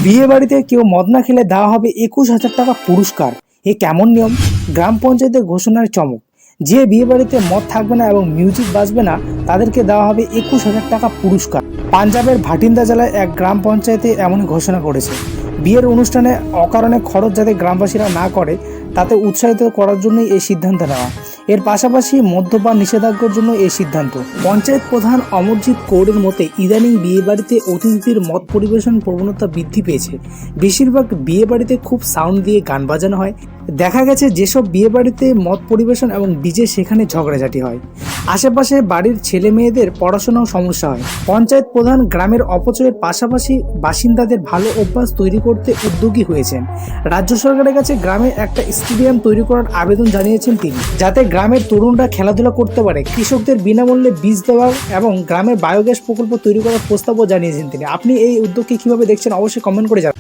বিয়ে বাড়িতে কেউ মদ না খেলে দেওয়া হবে 21,000 টাকা পুরস্কার। এ কেমন নিয়ম? গ্রাম পঞ্চায়েতের ঘোষণার চমক। যে বিয়ে বাড়িতে মদ থাকবে না এবং মিউজিক বাজবে না তাদেরকে দেওয়া হবে 21,000 টাকা পুরস্কার। পাঞ্জাবের ভাটিন্দা জেলায় এক গ্রাম পঞ্চায়েতে এমনই ঘোষণা করেছে। বিয়ের অনুষ্ঠানে অকারণে খরচ যাতে গ্রামবাসীরা না করে তাতে উৎসাহিত করার জন্যই এই সিদ্ধান্ত নেওয়া। এর পাশাপাশি মদ্যপান নিষেধাজ্ঞার জন্য এই সিদ্ধান্ত। পঞ্চায়েত প্রধান অমরজিৎ কৌরের মতে ইদানিং বিয়ে বাড়িতে অতিথিদের মদ পরিবেশন প্রবণতা বৃদ্ধি পেয়েছে। বেশিরভাগ বিয়ে বাড়িতে খুব সাউন্ড দিয়ে গান বাজানো হয়। দেখা গেছে যেসব বিয়ে বাড়িতে মদ পরিবেশন এবং ডিজে সেখানে ঝগড়াঝাটি হয়। আশেপাশে বাড়ির ছেলে মেয়েদের পড়াশোনাও সমস্যা হয়। পঞ্চায়েত প্রধান গ্রামের অপচয়ের পাশাপাশি বাসিন্দাদের ভালো অভ্যাস তৈরি করতে উদ্যোগী হয়েছেন। রাজ্য সরকারের কাছে গ্রামে একটা স্টেডিয়াম তৈরি করার আবেদন জানিয়েছেন তিনি, যাতে গ্রামের তরুণরা খেলাধুলা করতে পারে। কৃষকদের বিনামূল্যে বীজ দেওয়া এবং গ্রামের বায়োগ্যাস প্রকল্প তৈরি করার প্রস্তাবও জানিয়েছেন তিনি। আপনি এই উদ্যোগকে কিভাবে দেখছেন অবশ্যই কমেন্ট করে জানান।